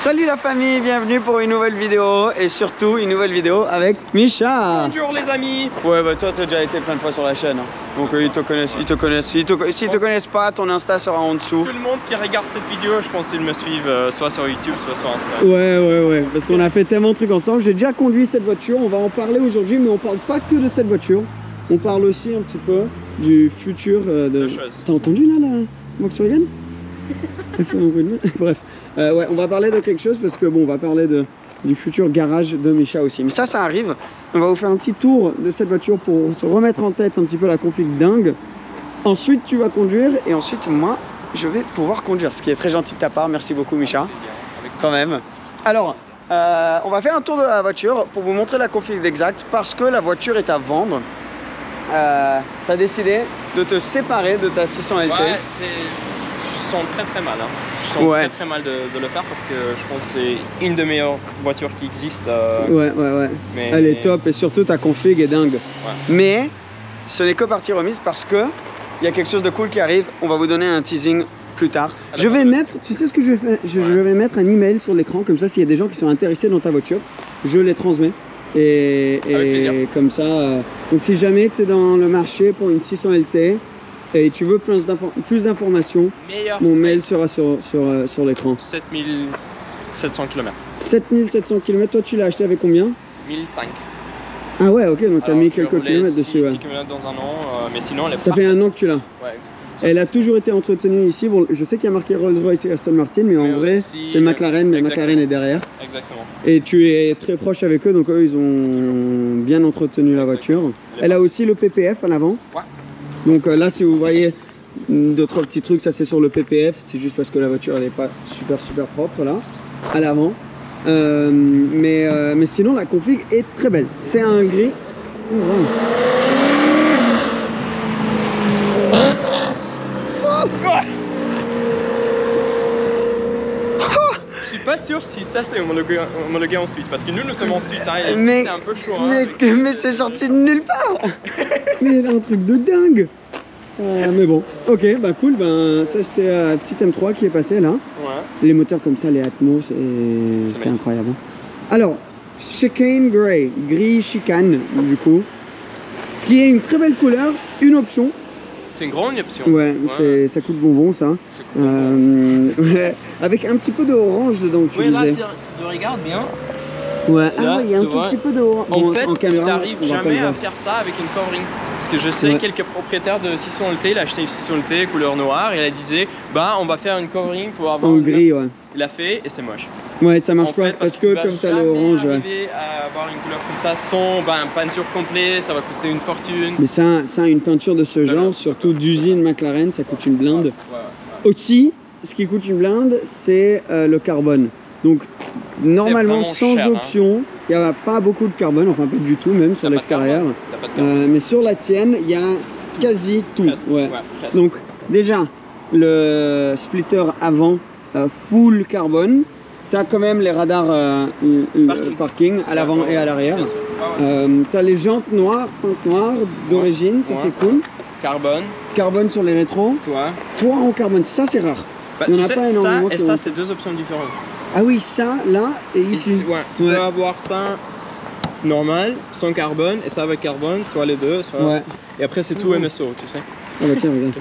Salut la famille, bienvenue pour une nouvelle vidéo et surtout une nouvelle vidéo avec Misha. Bonjour les amis. Ouais bah toi t'as déjà été plein de fois sur la chaîne, hein. Donc ils te connaissent, S'ils te connaissent pas, ton Insta sera en dessous. Tout le monde qui regarde cette vidéo, je pense qu'ils me suivent soit sur YouTube, soit sur Insta. Ouais, parce qu'on a fait tellement de trucs ensemble. J'ai déjà conduit cette voiture, on va en parler aujourd'hui, mais on parle pas que de cette voiture. On parle aussi un petit peu du futur de... T'as entendu là la Volkswagen? Bref, ouais, on va parler de quelque chose parce que bon, on va parler du futur garage de Misha aussi. Mais ça arrive. On va vous faire un petit tour de cette voiture pour se remettre en tête un petit peu la config dingue. Ensuite, tu vas conduire et ensuite, moi, je vais pouvoir conduire. Ce qui est très gentil de ta part. Merci beaucoup, Misha. Quand même. Alors, on va faire un tour de la voiture pour vous montrer la config exacte parce que la voiture est à vendre. Tu as décidé de te séparer de ta 600 LT. Ouais, je sens très mal. Hein. Je sens très mal de le faire parce que je pense que c'est une des meilleures voitures qui existent. Ouais. Mais... Elle est top et surtout ta config est dingue. Ouais. Mais ce n'est que partie remise parce que il y a quelque chose de cool qui arrive. On va vous donner un teasing plus tard. Je vais mettre, tu sais ce que je vais faire? Je vais mettre un email sur l'écran comme ça. S'il y a des gens qui sont intéressés dans ta voiture, je les transmets. Et comme ça, donc si jamais tu es dans le marché pour une 600 LT et tu veux plus d'informations, mon mail sera sur l'écran. 7700 km. 7700 km, toi tu l'as acheté avec combien? 1005. Ah ouais, ok, donc tu as mis quelques kilomètres dessus. 6 km dans un an, mais sinon elle est ça fait un an que tu l'as. Ouais. Elle a toujours été entretenue ici. Bon, je sais qu'il y a marqué Rolls-Royce et Aston Martin, mais en vrai, c'est McLaren, mais McLaren est derrière. Exactement. Et tu es très proche avec eux, donc eux, ils ont bien entretenu la voiture. Elle a aussi le PPF à l'avant. Ouais. Donc là, si vous voyez d'autres petits trucs, ça c'est sur le PPF. C'est juste parce que la voiture, elle n'est pas super propre là, à l'avant. Mais sinon, la config est très belle. C'est un gris. Oh, wow. Je suis pas sûr si ça c'est homologué en Suisse parce que nous sommes en Suisse, hein, et c'est un peu chaud. Hein, mais c'est sorti de nulle part. Mais il a un truc de dingue. Mais bon, ok, bah cool, ben ça c'était un petit M3 qui est passé là. Ouais. Les moteurs comme ça, les Atmos, c'est incroyable. Hein. Alors, Chicane Grey, gris chicane du coup. Ce qui est une très belle couleur, une option. C'est une grande option. Ouais, ça coûte bonbon ça. Ouais, avec un petit peu d'orange dedans que tu disais. Là, si tu regardes bien. Ouais, il y a un tout petit peu d'orange. En fait, tu n'arrives jamais à faire ça avec une covering. Parce que je sais quelques propriétaires de 600 LT, il a acheté une 600 LT couleur noire et elle disait bah on va faire une covering pour avoir. En gris, ouais. Il l'a fait et c'est moche. Ouais, ça marche pas parce que comme tu as l'orange. Arriver à avoir une couleur comme ça sans peinture complète, ça va coûter une fortune. Mais ça, une peinture de ce genre, surtout d'usine McLaren, ça coûte une blinde. Aussi, ce qui coûte une blinde, c'est le carbone. Donc, normalement, sans option, il n'y a pas beaucoup de carbone, enfin pas du tout, même sur l'extérieur. Mais sur la tienne, il y a quasi tout. Donc, déjà, le splitter avant, full carbone. Tu as quand même les radars parking à l'avant et à l'arrière. Tu as les jantes noires, peintes noires d'origine, ça c'est cool. Carbone sur les rétros. Toit en carbone, ça c'est rare. Il n'y en a pas énormément. Ça et ça, c'est deux options différentes. Ah oui, ça, là et ici. Tu peux avoir ça normal, sans carbone, et ça avec carbone, soit les deux. Soit... Et après, c'est tout MSO, tu sais. Ah bah tiens, regarde.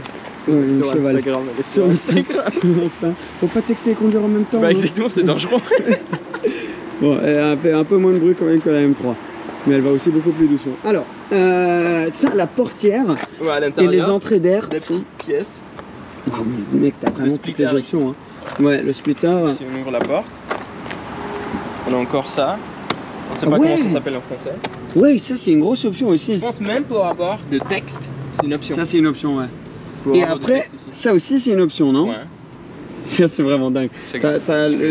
Sur Instagram. Sur Instagram. Faut pas texter et conduire en même temps. Bah exactement, c'est dangereux. Bon, elle fait un peu moins de bruit quand même que la M3. Mais elle va aussi beaucoup plus doucement. Alors, ça, la portière et les entrées d'air. Des petites pièces. Oh, mais mec, t'as vraiment toutes les options. Hein. Ouais, le splitter. Si on ouvre la porte, on a encore ça. On sait pas comment ça s'appelle en français. Ouais, ça c'est une grosse option aussi. Je pense même pour avoir de texte, c'est une option. Ça c'est une option, ouais. Et après, ça aussi c'est une option, non? Ouais. Ça c'est vraiment dingue.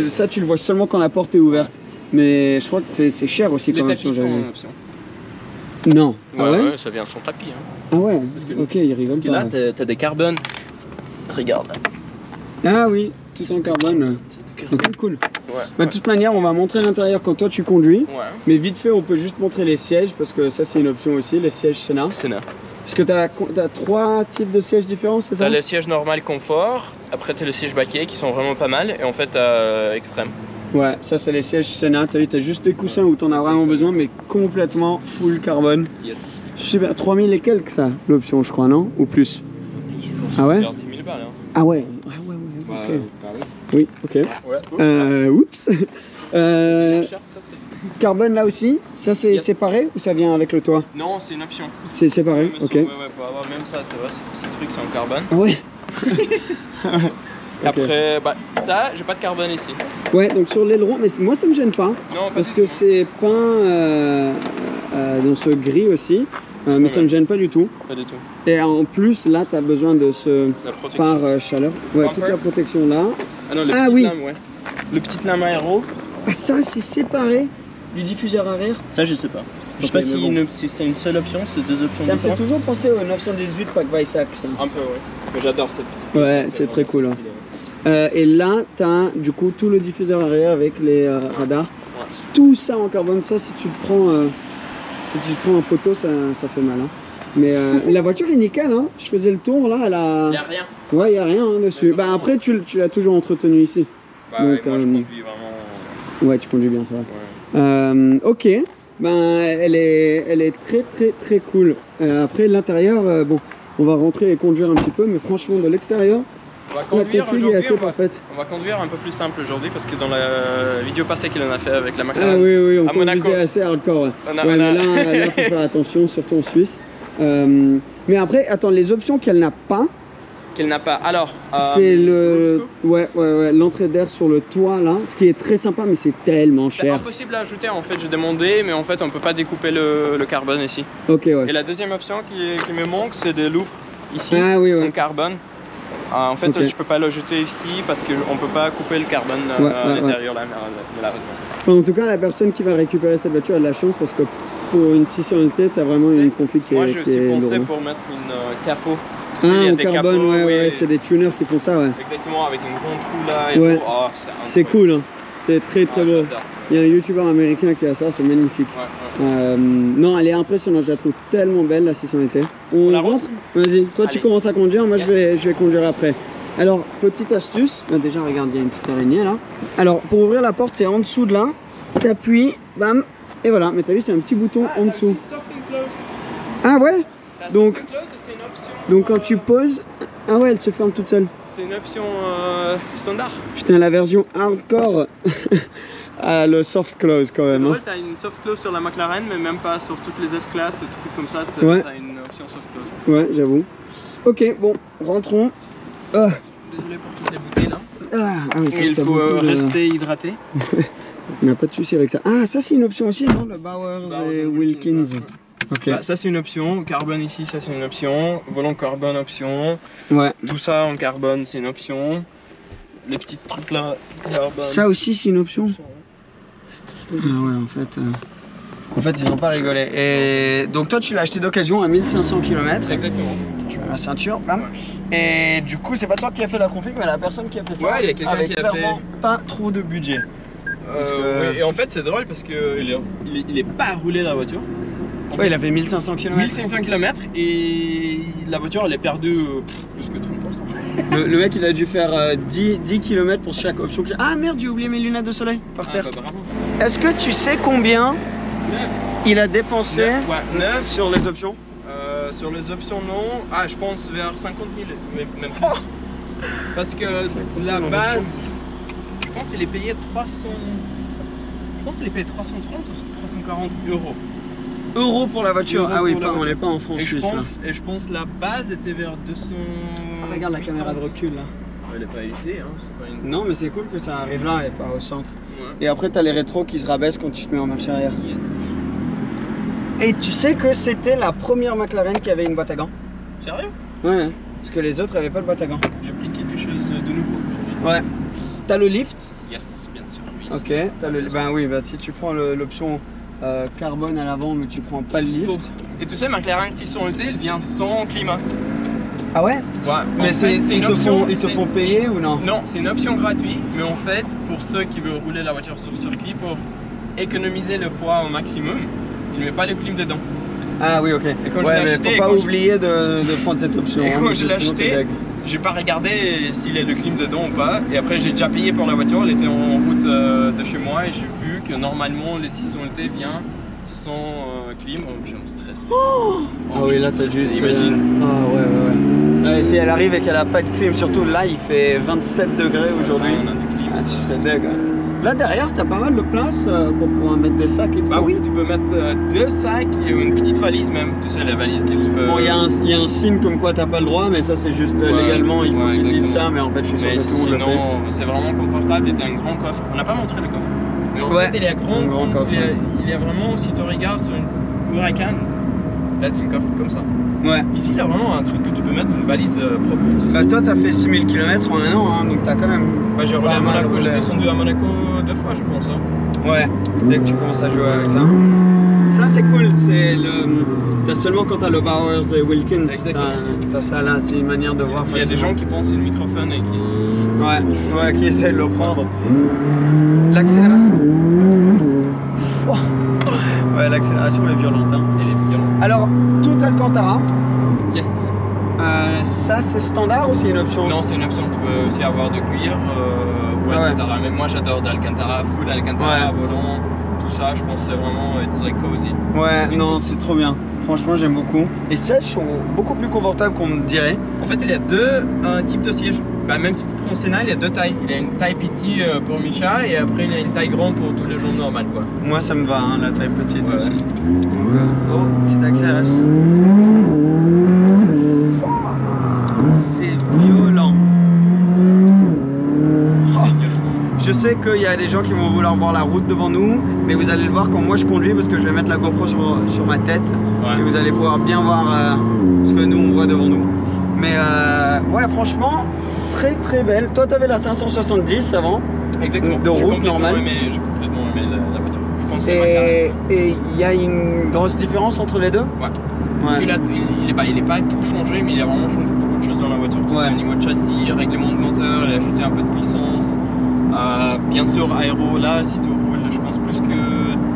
Ça tu le vois seulement quand la porte est ouverte. Mais je crois que c'est cher aussi comme option. Une option. Non. Ouais, ça vient de son tapis. Hein. Ah ouais, ok, il rigole pas. Parce que là, t'as des carbones. Regarde. Ah oui, tout en carbone. Ok, cool. De toute manière, on va montrer l'intérieur quand toi tu conduis. Mais vite fait, on peut juste montrer les sièges parce que ça c'est une option aussi, les sièges Senna. Parce que tu as 3 types de sièges différents, c'est ça? T'as le siège normal confort, après t'as le siège baquet qui sont vraiment pas mal, et en fait t'as extrême. Ouais, ça c'est les sièges Senna, t'as vu, t'as juste des coussins où t'en as vraiment besoin, mais complètement full carbone. Yes. Super, 3000 et quelques ça, l'option je crois, non? Ou plus? Ah ouais? 10 000 balles, hein. Ah ouais, ok. Oui, ok. Oups. Carbone là aussi, ça c'est séparé ou ça vient avec le toit? Non, c'est une option. C'est séparé, ok. Ouais, pour avoir même ça, tu vois, ces trucs c'est en carbone. Ah ouais. Après, bah, ça, j'ai pas de carbone ici. Ouais, donc sur l'aileron, mais moi ça me gêne pas. Non, parce que c'est peint dans ce gris aussi. Mais ça me gêne pas du tout. Pas du tout. Et en plus, là, tu as besoin de ce pare-chaleur. Ouais, toute la protection là. Ah non, le petit lame, ouais. Le petit lame aéro. Ah, ça, c'est séparé du diffuseur arrière? Ça, je sais pas. Je sais pas si c'est une seule option, c'est 2 options. Ça me fait toujours penser au 918 Pack Weissach. Un peu, ouais. Mais j'adore cette petite. Ouais, c'est très cool. Hein. Et là, tu as du coup tout le diffuseur arrière avec les radars. Ouais. Tout ça en carbone. Ça, si tu te prends un poteau, ça fait mal. Hein. Mais la voiture est nickel. Hein. Je faisais le tour là. Elle a... Y a rien. Ouais, y a rien hein, dessus. Bah, après, tu l'as toujours entretenu ici. Bah, donc, moi, je conduis vraiment. Ouais, tu conduis bien, ça va. Ouais. Ok. Ben, elle est très cool. Après, l'intérieur, bon, on va rentrer et conduire un petit peu, mais franchement, de l'extérieur, la config est assez parfaite. On va conduire un peu plus simple aujourd'hui parce que dans la vidéo passée qu'il en a fait avec la McLaren. Ah oui, on conduisait assez hardcore. Ouais, mais là, il faut faire attention, surtout en Suisse. Mais après, attends, les options qu'elle n'a pas. Alors, c'est l'entrée d'air sur le toit là, ce qui est très sympa, mais c'est tellement cher. C'est impossible à ajouter en fait. J'ai demandé, mais en fait, on peut pas découper le carbone ici. Ok, ouais. Et la deuxième option qui me manque, c'est des louvres ici en carbone. En fait, je peux pas l'ajouter ici parce qu'on peut pas couper le carbone à l'intérieur de la voiture. En tout cas, la personne qui va récupérer cette voiture a de la chance parce que pour une 600 LT, tu as vraiment une config qui est lourde. Moi, je aussi pensé pour mettre une capot. En carbone, ouais, c'est des tuners qui font ça, ouais. Exactement, avec un grand trou là et tout. Oh, c'est cool, hein. C'est très beau. Il y a un youtubeur américain qui a ça, c'est magnifique. Non, elle est impressionnante, je la trouve tellement belle la 600 LT. On rentre? Vas-y, toi tu commences à conduire, moi je vais conduire après. Alors, petite astuce, là, déjà regarde, il y a une petite araignée là. Alors, pour ouvrir la porte, c'est en dessous de là, t'appuies, bam, et voilà. Mais t'as vu, c'est un petit bouton en dessous. Ah ouais? Donc quand tu poses, ah ouais, elle se ferme toute seule. C'est une option standard. Putain, la version hardcore a le soft close quand même. C'est drôle, t'as une soft close sur la McLaren, mais même pas sur toutes les S-Class ou trucs comme ça, t'as une option soft close. Ouais, j'avoue. Ok, bon, rentrons. Désolé pour toutes les bouteilles là. Il faut rester hydraté. On n'a pas de souci avec ça. Ah, ça c'est une option aussi, non? Le Bowers et Wilkins. Okay. Bah, ça c'est une option, carbone ici ça c'est une option, volant carbone option, tout ça en carbone c'est une option, les petits trucs là, carbone. Ça aussi c'est une option? Ah ouais en fait ils ont pas rigolé. Et donc toi tu l'as acheté d'occasion à 1500 km. Exactement. Je mets ma ceinture, bam. Et du coup c'est pas toi qui as fait la config mais la personne qui a fait ça. Ouais, il y a quelqu'un qui a fait. Pas trop de budget. Oui, et en fait c'est drôle parce que il est pas roulé dans la voiture. Ouais, il a fait 1500 km. 1500 km et la voiture elle est perdue plus que 30%. Le mec il a dû faire 10 km pour chaque option. Ah merde, j'ai oublié mes lunettes de soleil par terre. Bah, bravo. Est-ce que tu sais combien il a dépensé 9 sur les options? Sur les options non. Ah je pense vers 50 000, même plus. Parce que la base, je pense qu'il est payé 300. Je pense qu'il est payé 330 ou 340 euros. Euros pour la voiture? Ah oui, on n'est pas en France. Et je pense la base était vers 200. Ah, regarde la caméra de recul là. Elle est pas HD, hein, c'est pas une... Non, mais c'est cool que ça arrive là et pas au centre. Et après, t'as les rétros qui se rabaissent quand tu te mets en marche arrière. Yes. Et tu sais que c'était la première McLaren qui avait une boîte à gants? Sérieux? Ouais, parce que les autres n'avaient pas de boîte à gants. J'ai appris quelque chose de nouveau aujourd'hui. Ouais. T'as le lift? Yes, bien sûr. Oui, ok, t'as le... Ben oui, si tu prends l'option carbone à l'avant, mais tu prends pas le lift. Et tu sais, McLaren 600 LT, elle vient sans climat. Ah ouais? Mais ils te font payer ou non? Non, c'est une option gratuite, mais en fait, pour ceux qui veulent rouler la voiture sur circuit, pour économiser le poids au maximum, il ne met pas les clim dedans. Ah oui, ok. Et quand je ouais, l'ai mais acheté, faut pas oublier de prendre cette option. Et hein, quand je l'ai sinon, t'es acheté, deg. j'ai pas regardé s'il y a le clim dedans ou pas. Et après, j'ai déjà payé pour la voiture. Elle était en route de chez moi et j'ai vu que normalement les 600LT vient sans clim. Oh, j'ai un stress. Ah oui, là t'as dû. Imagine. Ah ouais. Ouais, si elle arrive et qu'elle a pas de clim, surtout là il fait 27 degrés aujourd'hui. On a du clim. Ah, tu serais deg. Hein. Là derrière, t'as pas mal de place pour pouvoir mettre des sacs et tout. Bah oui, tu peux mettre 2 sacs et une petite valise même. Tu sais, la valise que tu peux. Bon, il y a un signe comme quoi t'as pas le droit, mais ça c'est juste légalement, il faut qu'ils disent ça, mais en fait je suis sûr que tout le monde le fait. Sinon, c'est vraiment confortable et t'as un grand coffre. On n'a pas montré le coffre. Mais en fait, il est grand coffre. Il est vraiment, si tu regardes sur une Huracan, là t'as une coffre comme ça. Ouais. Ici, il y a vraiment un truc que tu peux mettre une valise propre. Bah toi t'as fait 6000 km en un an, hein, donc t'as quand même. Bah j'ai roulé à Monaco, j'ai descendu à Monaco 2 fois je pense. Hein. Ouais, dès que tu commences à jouer avec ça. Ça c'est cool, c'est le. T'as seulement quand t'as le Bowers et Wilkins, t'as ça là, c'est une manière de voir. Il y a des gens qui pensent c'est le microphone et qui. Ouais, qui essaient de le prendre. L'accélération. Oh. Ouais, l'accélération est violente. Hein. Elle est violente. Alors, tout Alcantara. Yes. Ça c'est standard ou c'est une option? Non, c'est une option. Tu peux aussi avoir de cuir ou Alcantara. Mais moi j'adore d'Alcantara, full Alcantara, volant, tout ça. Je pense que c'est vraiment it's like cozy. Ouais, non, c'est trop bien. Franchement, j'aime beaucoup. Et celles sont beaucoup plus confortables qu'on me dirait. En fait, il y a deux types de sièges. Bah, même si tu prends Senna, il y a deux tailles. Il y a une taille petite pour Micha et après il y a une taille grande pour tous les gens normaux quoi. Moi ça me va, hein, la taille petite aussi. Donc, oh, petite accélération. C'est violent. Oh. Je sais qu'il y a des gens qui vont vouloir voir la route devant nous, mais vous allez le voir quand moi je conduis parce que je vais mettre la GoPro sur ma tête et vous allez pouvoir bien voir ce que nous on voit devant nous. Mais ouais, franchement, très très belle. Toi, tu avais la 570 avant. Exactement. De route normale. J'ai complètement aimé la voiture. Je pense que et il y a une grosse différence entre les deux? Ouais. Parce qu'il est pas tout changé, mais il a vraiment changé beaucoup de choses dans la voiture. Au niveau de châssis, règlement de moteur, il a ajouté un peu de puissance. Bien sûr, aéro, là, si tu roules, je pense plus que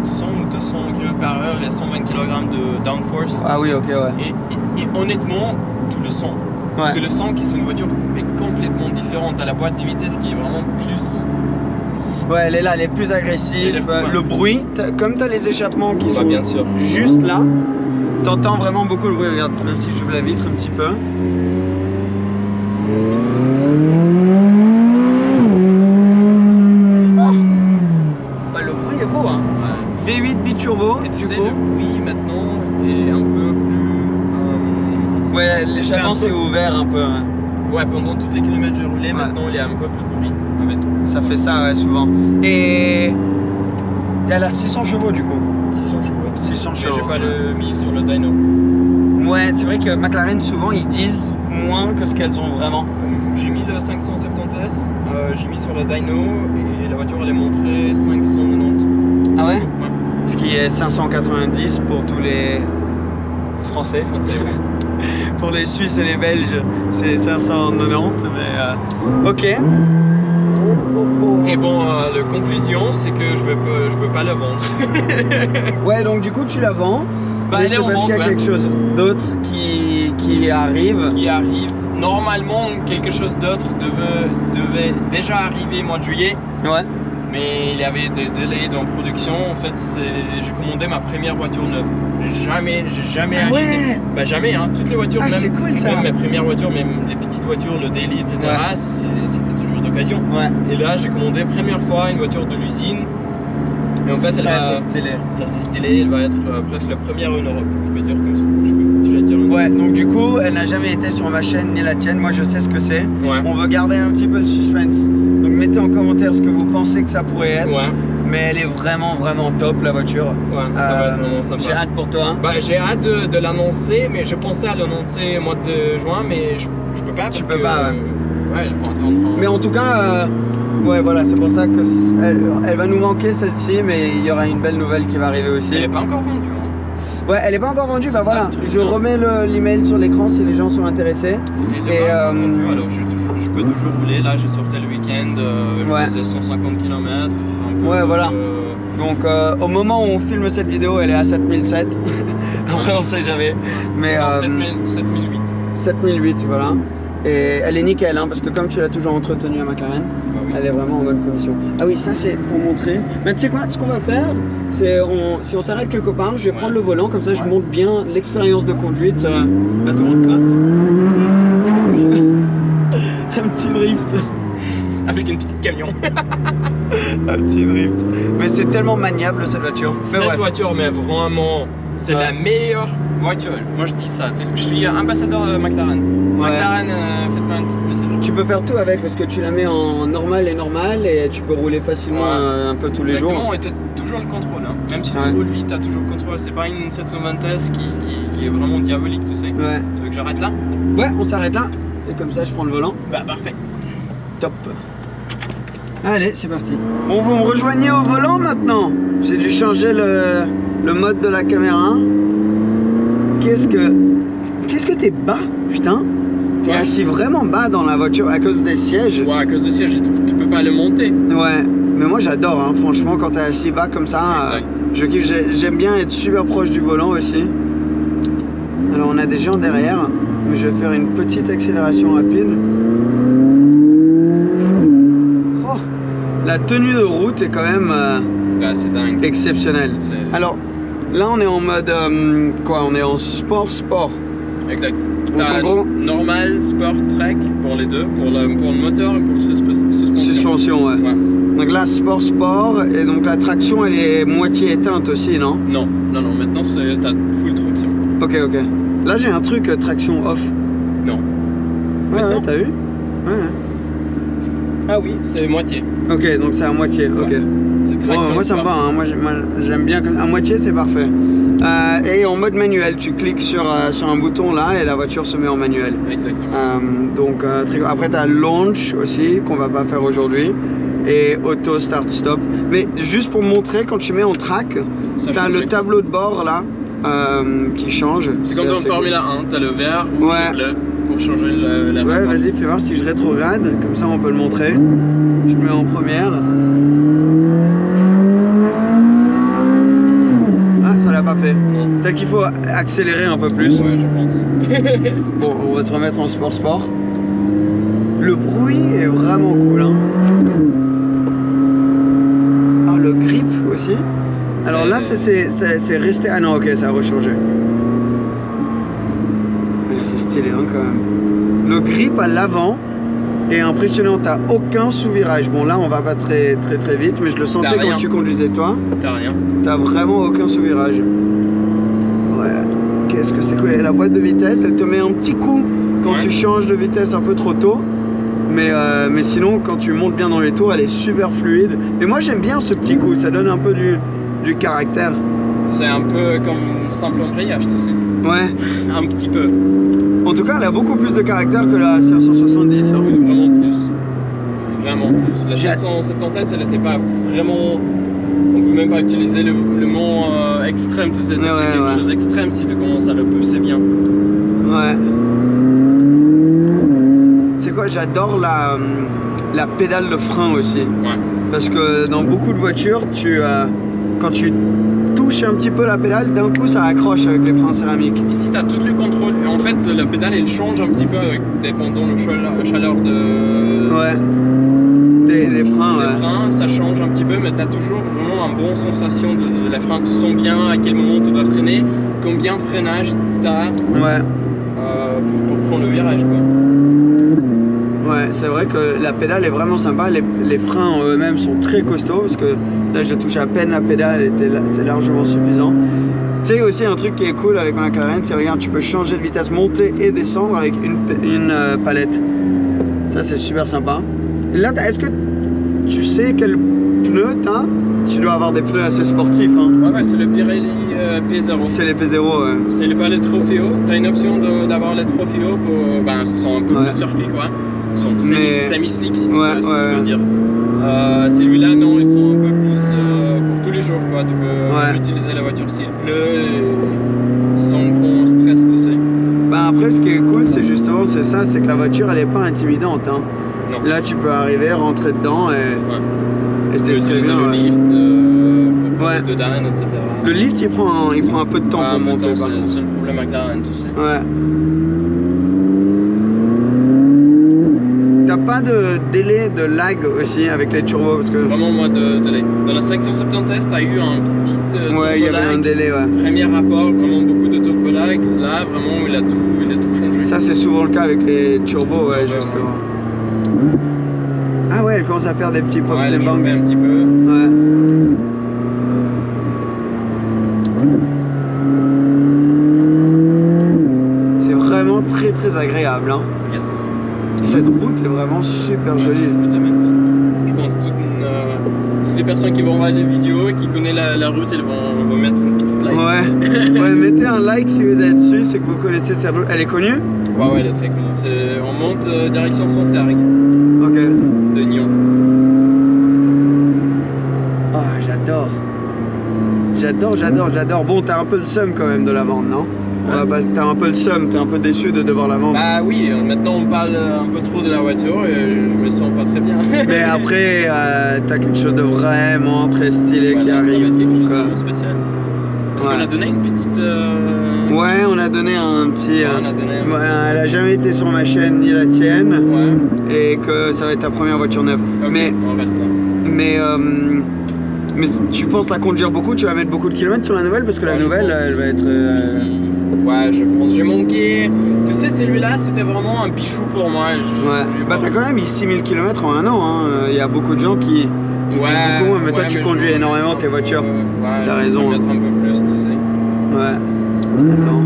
100 ou 200 km/h, il y a 120 kg de downforce. Ah oui, ok, ouais. Et honnêtement, tu le sens. Ouais. Tu le sens que c'est une voiture mais complètement différente. T'as la boîte de vitesse qui est vraiment plus. Ouais, elle est là, elle est plus agressive. Le bruit, comme tu as les échappements qui sont bien sûr. juste là, t'entends vraiment beaucoup le bruit. Regarde, même si j'ouvre la vitre un petit peu. Oh, bah, le bruit est beau, hein. Ouais. V8 biturbo, et tu sais, le bruit maintenant est un peu plus. Ouais, l'échappement c'est ouvert un peu. Hein. Ouais, pendant tous les kilomètres que j'ai roulé, maintenant il y a un peu plus de bruit avec. Ça fait ça, ouais, souvent. Et elle a 600 chevaux du coup. 600 chevaux. 600 chevaux. Mais j'ai pas le mis sur le dyno. Ouais, c'est vrai que McLaren souvent ils disent moins que ce qu'elles ont vraiment. J'ai mis le 570S, j'ai mis sur le dyno et la voiture elle est montrée 590. Ah ouais? Ouais. Ce qui est 590 pour tous les Français. Pour les Suisses et les Belges, c'est 590, mais ok. Et bon, la conclusion, c'est que je veux pas la vendre. Ouais, donc du coup, tu la vends. Bah, mais c'est parce qu'il y a quelque chose d'autre qui arrive. Qui arrive. Normalement, quelque chose d'autre devait déjà arriver au mois de juillet. Ouais. Mais il y avait des délais dans la production. En fait, j'ai commandé ma première voiture neuve. J'ai jamais acheté. Ouais. Bah jamais, hein. Toutes les voitures, c'est cool, ça. Même mes premières voitures, même les petites voitures, le Daily, etc. Ouais. C'était toujours d'occasion. Ouais. Et là, j'ai commandé première fois une voiture de l'usine. Et en fait, c'est stylé. Ça c'est stylé. Elle va être presque la première en Europe. Je peux dire comme ça. Je peux déjà dire. Ouais. Donc du coup, elle n'a jamais été sur ma chaîne ni la tienne. Moi, je sais ce que c'est. Ouais. On veut garder un petit peu le suspense. Donc mettez en commentaire ce que vous pensez que ça pourrait être. Ouais. Mais elle est vraiment top la voiture. Ouais, ça va être vraiment sympa. J'ai hâte pour toi. Bah, j'ai hâte de l'annoncer, mais je pensais à l'annoncer au mois de juin, mais je peux pas parce que. Ouais, il faut attendre. Mais en tout cas, ouais, voilà, c'est pour ça que elle va nous manquer celle-ci, mais il y aura une belle nouvelle qui va arriver aussi. Elle est pas encore vendue. Hein. Ouais, elle est pas encore vendue. Bah voilà, je remets l'email sur l'écran si les gens sont intéressés. Et alors je peux toujours rouler. Là, j'ai sorti le week-end, je faisais 150 km. Ouais, voilà. Donc au moment où on filme cette vidéo, elle est à 7007. Après, on sait jamais. Mais 7008. 7008, voilà. Et elle est nickel, hein, parce que comme tu l'as toujours entretenue à McLaren, oui. elle est vraiment en bonne condition. Ah oui, ça c'est pour montrer. Mais tu sais quoi, ce qu'on va faire, c'est si on s'arrête quelque part, je vais prendre le volant, comme ça je montre bien l'expérience de conduite à tout le monde là. Un petit drift. Avec une petite camion. Un petit drift. Mais c'est tellement maniable cette voiture. Cette voiture, mais vraiment, c'est la meilleure voiture. Moi je dis ça. Je suis ambassadeur de McLaren. McLaren, faites-moi un petit message. Tu peux faire tout avec parce que tu la mets en normal et tu peux rouler facilement un peu tous les jours. Exactement, et tu as toujours le contrôle. Hein. Même si tu roules vite, tu as toujours le contrôle. C'est pas une 720S qui est vraiment diabolique, tu sais. Ouais. Tu veux que j'arrête là? Ouais, on s'arrête là. Et comme ça, je prends le volant. Bah parfait. Top. Allez, c'est parti. Bon, vous me rejoignez au volant maintenant. J'ai dû changer le mode de la caméra. Qu'est-ce que t'es bas, putain. T'es assis vraiment bas dans la voiture à cause des sièges. Ouais, à cause des sièges, tu peux pas le monter. Ouais, mais moi j'adore, hein, franchement, quand t'es assis bas comme ça, je kiffe. J'aime bien être super proche du volant aussi. Alors on a des gens derrière, mais je vais faire une petite accélération rapide. Oh, la tenue de route est quand même c'est dingue. exceptionnelle. Alors là on est en mode quoi? On est en sport. Exact. T'as normal, sport, trek pour les deux, pour le moteur et pour la suspension. Ouais. Donc là sport, et donc la traction elle est moitié éteinte aussi, non? Non, maintenant t'as full traction. Ok. Là j'ai un truc traction off. Non. Ouais, t'as vu? Ouais. Ah oui, c'est moitié. Ok, donc c'est à moitié, ok. C'est traction. Moi ça me va, hein. Moi j'aime bien, à moitié c'est parfait. Et en mode manuel, tu cliques sur un bouton là et la voiture se met en manuel. Exactement. Donc après tu as launch aussi, qu'on va pas faire aujourd'hui, et auto start stop. Mais juste pour montrer, quand tu mets en track, tu as le tableau de bord là qui change. C'est comme dans le Formula 1, tu as le vert, rouge et bleu pour changer la Ouais, vas-y, fais voir si je rétrograde, comme ça on peut le montrer. Je mets en première. Ça l'a pas fait. Peut-être qu'il faut accélérer un peu plus. Ouais, je pense. Bon, on va se remettre en sport. Le bruit est vraiment cool, hein. Ah, le grip aussi. Alors là, c'est resté... Ah non, ok, ça a rechangé. C'est stylé, hein, quand même. Le grip à l'avant est impressionnant. T'as aucun sous-virage. Bon, là, on va pas très vite, mais je le sentais quand tu conduisais, toi. T'as rien. T'as vraiment aucun sous-virage. Ouais. Qu'est-ce que c'est cool. Et la boîte de vitesse, elle te met un petit coup quand tu changes de vitesse un peu trop tôt. Mais sinon, quand tu montes bien dans les tours, elle est super fluide. Et moi, j'aime bien ce petit coup. Ça donne un peu du caractère. C'est un peu comme simple embrayage, tu sais. Ouais. Un petit peu. En tout cas, elle a beaucoup plus de caractère que la 570. Hein. Oui, vraiment plus. Vraiment plus. La 570, elle n'était pas vraiment... On peut même pas utiliser le mot extrême, tu sais. C'est quelque chose d'extrême si tu commences à le pousser bien. Ouais. C'est quoi, j'adore la pédale de frein aussi. Ouais. Parce que dans beaucoup de voitures, quand tu touches un petit peu la pédale, d'un coup ça accroche avec les freins céramiques. Ici tu as tout le contrôle. En fait, la pédale elle change un petit peu dépendant de la chaleur de... Ouais. Les freins, les freins, ça change un petit peu, mais tu as toujours vraiment une bonne sensation de les freins. Tu sens bien à quel moment tu dois freiner, combien de freinage tu as pour prendre le virage, quoi. Ouais, c'est vrai que la pédale est vraiment sympa. Les freins en eux-mêmes sont très costauds parce que là, je touche à peine la pédale et c'est largement suffisant. Tu sais, aussi un truc qui est cool avec McLaren, c'est regarde, tu peux changer de vitesse, monter et descendre avec une palette. Ça, c'est super sympa. Là, est-ce que tu sais quel pneu t'as? Tu dois avoir des pneus assez sportifs. Hein. Ouais, c'est le Pirelli P0. C'est les P0, ouais. C'est pas les Trofeo. Tu as une option d'avoir les Trofeo pour. Ben, ce sont un peu plus circuit, quoi. Ils sont semi-slick, si tu peux dire. Celui-là, non, ils sont un peu plus pour tous les jours, quoi. Tu peux utiliser la voiture s'il pleut et sans grand stress, tu sais. Bah après, ce qui est cool, c'est justement, c'est que la voiture, elle est pas intimidante. Hein. Là, tu peux arriver, rentrer dedans et tu peux utiliser le lift ouais. De Dan, etc. Le lift, il prend un peu de temps pour monter. C'est le seul problème avec la tu sais. Ouais. T'as pas de délai de lag aussi avec les turbos parce que... Vraiment, moi, de délai. Dans la section 70, t'as eu un petit ouais, il y avait un délai, ouais. Premier rapport, vraiment beaucoup de turbo lag. Là, vraiment, il a tout changé. Ça, c'est souvent le cas avec les turbos, ouais, justement. Ouais. Ah ouais, elle commence à faire des petits pops et bangs. Un petit peu. Ouais. C'est vraiment très très agréable, hein. Yes. Cette route est vraiment super jolie. Je pense que toutes les personnes qui vont voir les vidéos et qui connaissent la route, elles vont mettre une petite like. Ouais. Ouais, mettez un like si vous êtes dessus, c'est que vous connaissez cette route. Elle est connue? Ouais, elle est très connue. On monte direction Sancergues. Ok. De Nyon. Oh, j'adore. J'adore. Bon, t'as un peu le seum quand même de la vendre, non? T'as un peu le seum, t'es un peu déçu de devoir la vendre. Bah oui, maintenant on parle un peu trop de la voiture et je me sens pas très bien. Mais après, t'as quelque chose de vraiment très stylé qui arrive. Ça va être quelque chose de vraiment spécial. Est-ce qu'on a donné une petite... Ouais, on a donné un petit... on a donné un petit... Elle a jamais été sur ma chaîne ni la tienne. Ouais. Et que ça va être ta première voiture neuve. Okay, mais on reste là. Mais tu penses la conduire beaucoup? Tu vas mettre beaucoup de kilomètres sur la nouvelle? Parce que la nouvelle, elle va être... Ouais, je pense. J'ai manqué. Tu sais, celui-là, c'était vraiment un bijou pour moi. Ouais. Bah, t'as quand même eu 6000 km en un an. Hein. Il y a beaucoup de gens qui. Beaucoup, mais toi, tu conduis énormément tes voitures. Ouais, t'as raison. Mettre un peu plus, tu sais. Ouais. Attends.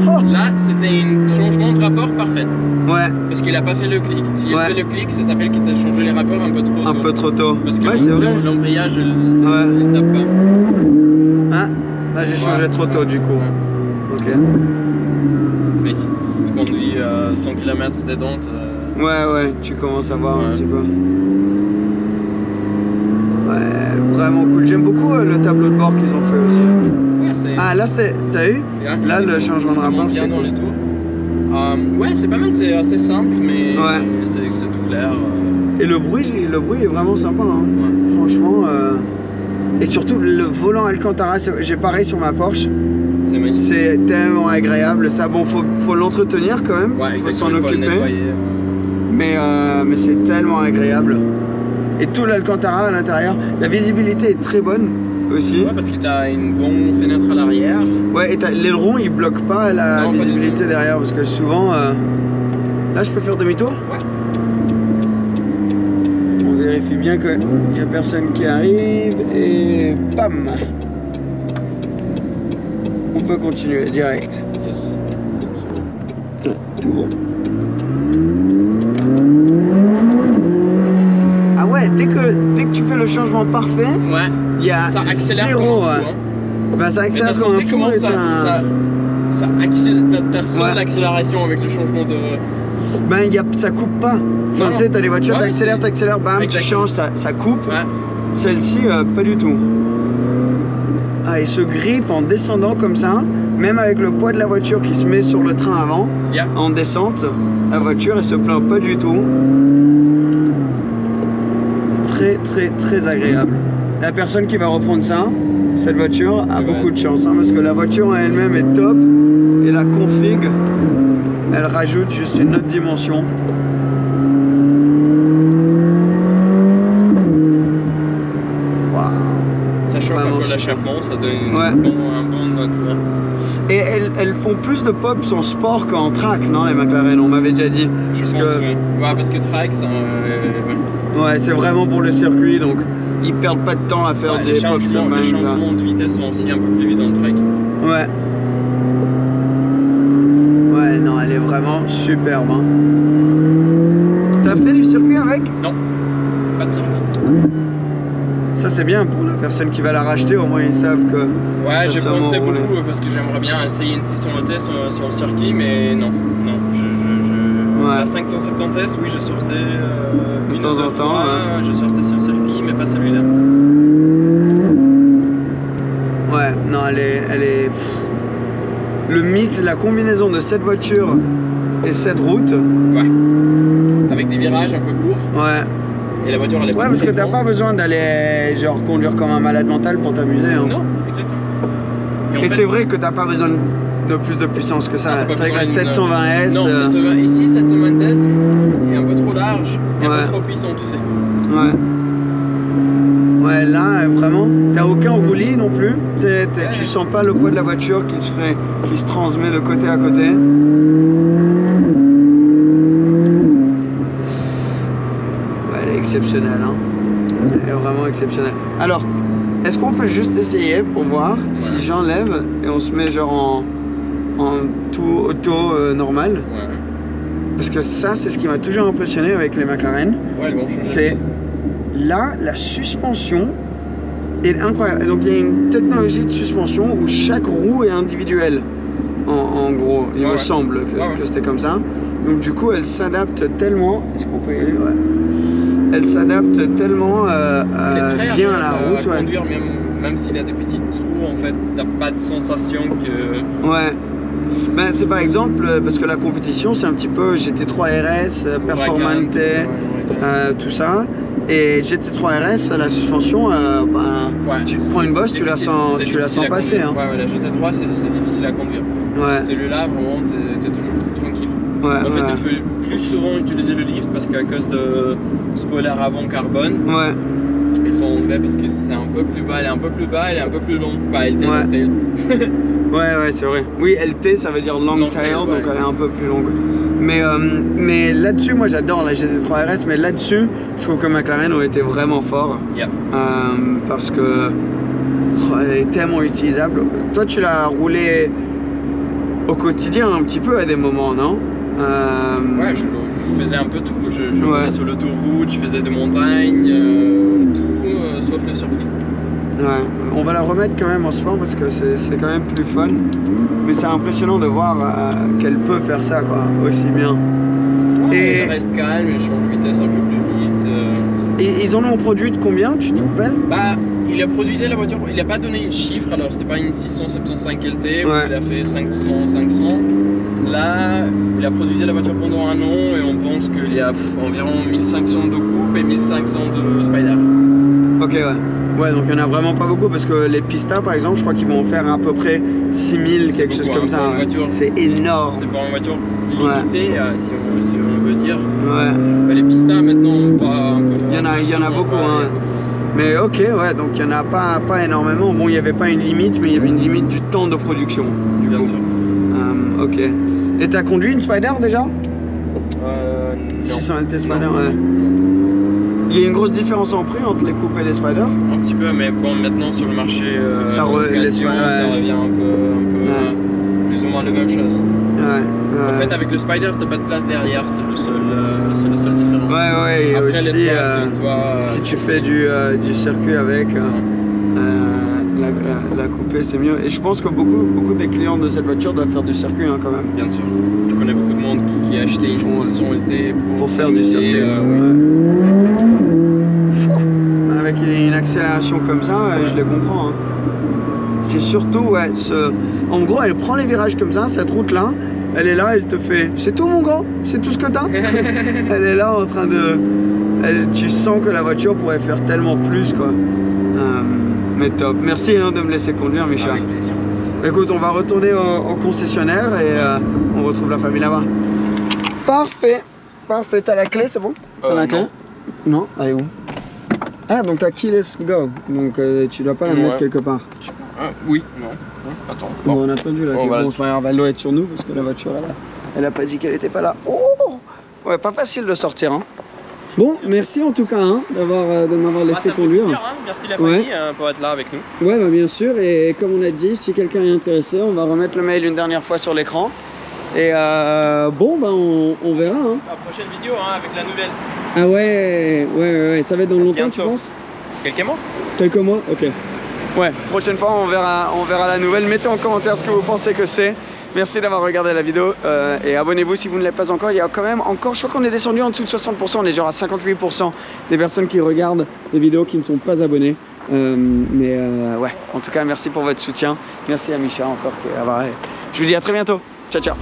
Oh, là, c'était un changement de rapport parfait. Ouais. Parce qu'il a pas fait le clic. S'il a fait le clic, ça s'appelle qu'il t'a changé les rapports un peu trop tôt. Un peu trop tôt. Parce que c'est vrai. L'embrayage, il tape pas. Ah. Là j'ai changé trop tôt du coup. Ok. Mais si tu conduis 100 km dedans, ouais, tu commences à voir un petit peu. Ouais, vraiment cool. J'aime beaucoup le tableau de bord qu'ils ont fait aussi. Ouais, là t'as vu? Là le changement de rapport c'est dans les tours. Ouais, c'est pas mal, c'est assez simple, mais c'est tout clair. Et le bruit est vraiment sympa, hein. Ouais. Franchement. Et surtout le volant Alcantara, j'ai pareil sur ma Porsche. C'est magnifique. C'est tellement agréable. Ça, bon, faut l'entretenir quand même. Ouais, faut s'en occuper. Faut le nettoyer. Mais c'est tellement agréable. Et tout l'Alcantara à l'intérieur. La visibilité est très bonne aussi. Ouais, parce que tu as une bonne fenêtre à l'arrière. Ouais, et l'aileron il bloque pas la visibilité derrière. Parce que souvent. Là, je peux faire demi-tour? Ouais. Vérifie bien qu'il n'y a personne qui arrive et bam, on peut continuer direct. Yes. Tout bon. Ah ouais, dès que tu fais le changement parfait, il y a ça accélère zéro. Comme un fou, Bah, ça accélère comme un fou. Comment ça accélère, t'as sens l'accélération avec le changement de... Ben, ça coupe pas. Enfin, tu sais, t'as des voitures, t'accélères, bam, tu changes, ça coupe. Ouais. Celle-ci, pas du tout. Ah, il se grippe en descendant comme ça, même avec le poids de la voiture qui se met sur le train avant, en descente, la voiture, elle se plaint pas du tout. Très, très, très agréable. La personne qui va reprendre ça, cette voiture, a beaucoup de chance, hein, parce que la voiture en elle-même est top, et la config, elle rajoute juste une autre dimension. Waouh! Ça chauffe un peu l'échappement, ça donne un bon note. Ouais. Et elles font plus de pop en sport qu'en track, non, les McLaren, on m'avait déjà dit. Parce que track, ça... Ouais, c'est vraiment pour le circuit, donc ils perdent pas de temps à faire des pops. Les changements de vitesse sont aussi un peu plus vite dans le track. Ouais. Ouais, non, elle est vraiment superbe. Hein. T'as fait du circuit avec? Non, pas de circuit. Ça c'est bien pour la personne qui va la racheter, au moins ils savent que... Ouais, j'ai pensé beaucoup parce que j'aimerais bien essayer une session de test sur le circuit, mais non. La 570S, oui, je sortais de temps en temps. Je sortais sur le circuit, mais pas celui-là. Ouais, non, elle est... Le mix, la combinaison de cette voiture et cette route. Ouais. Avec des virages un peu courts. Ouais. Et la voiture elle est ouais, parce que t'as pas besoin d'aller genre conduire comme un malade mental pour t'amuser. Hein. Non, exactement. Et c'est vrai que t'as pas besoin de plus de puissance que ça. C'est vrai que la 720S. Non, 720, ici 720S est un peu trop large et un peu trop puissant, tu sais. Ouais. Ouais, là, vraiment, t'as aucun roulis non plus. Tu sens pas le poids de la voiture qui se transmet de côté à côté. Ouais, elle est exceptionnelle, hein. Elle est vraiment exceptionnelle. Alors, est-ce qu'on peut juste essayer pour voir si j'enlève et on se met genre en tout auto normal? Ouais. Parce que ça, c'est ce qui m'a toujours impressionné avec les McLaren. Ouais, elles vont changer. C'est là, la suspension est incroyable. Donc il y a une technologie de suspension où chaque roue est individuelle. En gros, il me semble que c'était comme ça. Donc du coup, elle s'adapte tellement. Est-ce qu'on peut y aller? Ouais. Elle s'adapte tellement bien à la route. À conduire, même s'il y a des petits trous, en fait, t'as pas de sensation que. Ouais. Ben, c'est par exemple, parce que la compétition, c'est un petit peu GT3 RS, Performante, tout ça. Et GT3 RS, la suspension, tu prends une bosse, tu la sens passer. Hein. Ouais, la GT3, c'est difficile à conduire. Ouais. Celui-là, vraiment, t'es toujours tranquille. Ouais, en fait, il faut plus souvent utiliser le lift parce qu'à cause de spoiler avant carbone, il faut enlever parce que c'est un peu plus bas, elle est un peu plus bas, elle est un peu plus longue. Bah, LT, long tail. Ouais, c'est vrai. Oui, LT, ça veut dire long tail, donc elle est un peu plus longue. Mais là-dessus, moi j'adore la GT3 RS, mais là-dessus, je trouve que McLaren ont été vraiment forts. Parce que elle est tellement utilisable. Toi, tu l'as roulé au quotidien un petit peu à des moments, non? Ouais, je faisais un peu tout. Je roulais sur l'autoroute, je faisais des montagnes, tout sauf le circuit. Ouais, on va la remettre quand même en sport parce que c'est quand même plus fun. Mais c'est impressionnant de voir qu'elle peut faire ça quoi, aussi bien. Et elle reste calme, elle change vitesse un peu plus vite. Et ils en ont produit de combien, tu te rappelles? Bah, il a produit la voiture, il n'a pas donné un chiffre, alors c'est pas une 675 LT où il a fait 500. Là, il a produit la voiture pendant un an et on pense qu'il y a environ 1500 de coupe et 1500 de Spider. Ok, ouais. Ouais, donc il n'y en a vraiment pas beaucoup parce que les Pista par exemple, je crois qu'ils vont en faire à peu près 6000, quelque chose comme ça. C'est énorme. C'est pour une voiture limitée, si on veut dire. Ouais. Bah, les Pista maintenant, il y en a beaucoup. Hein. Mais ok, ouais, donc il n'y en a pas énormément. Bon, il n'y avait pas une limite, mais il y avait une limite du temps de production. Bien sûr. Ok. Et t'as conduit une Spider déjà? Non. 600 LT Spider, ouais. Il y a une grosse différence en prix entre les coupes et les Spider? Un petit peu, mais bon, maintenant sur le marché, ça revient un peu plus ou moins la même chose. En fait, avec le Spider, t'as pas de place derrière, c'est le seul différence. Ouais, et après, aussi, les toits, si tu fais du circuit avec, la coupée c'est mieux. Et je pense que beaucoup des clients de cette voiture doivent faire du circuit hein, quand même. Bien sûr. Je connais beaucoup de monde qui a acheté une 600 LT pour faire du circuit. Avec une accélération comme ça, je les comprends. Hein. C'est surtout, en gros, elle prend les virages comme ça, cette route-là, elle est là, elle te fait « C'est tout mon gars, c'est tout ce que t'as ?» Elle est là en train de... tu sens que la voiture pourrait faire tellement plus, quoi. Mais top. Merci hein, de me laisser conduire, Micha. Avec plaisir. Écoute, on va retourner au concessionnaire et on retrouve la famille là-bas. Parfait. Parfait. T'as la clé, c'est bon? T'as la clé? Non, elle est où? Ah, donc t'as keyless go, donc tu dois pas la mettre quelque part. Oui, non. Attends. Bon, on a perdu la clé. Bon, c'est pas grave, elle doit être sur nous parce que la voiture, elle a pas dit qu'elle était pas là. Oh! Ouais, pas facile de sortir, hein. Bon, merci en tout cas hein, de m'avoir laissé conduire. Plaisir, hein. Merci la famille pour être là avec nous. Ouais, bah, bien sûr, et comme on a dit, si quelqu'un est intéressé, on va remettre le mail une dernière fois sur l'écran. Et bon, bah, on verra. Hein. La prochaine vidéo hein, avec la nouvelle. Ah ouais, ça va être dans longtemps, bientôt. Tu penses? Quelques mois. Quelques mois, ok. Ouais, prochaine fois on verra la nouvelle. Mettez en commentaire ce que vous pensez que c'est. Merci d'avoir regardé la vidéo et abonnez-vous si vous ne l'êtes pas encore. Il y a quand même encore, je crois qu'on est descendu en dessous de 60%, on est genre à 58% des personnes qui regardent les vidéos qui ne sont pas abonnées. Ouais, en tout cas merci pour votre soutien. Merci à Micha encore. Je vous dis à très bientôt. Ciao, ciao.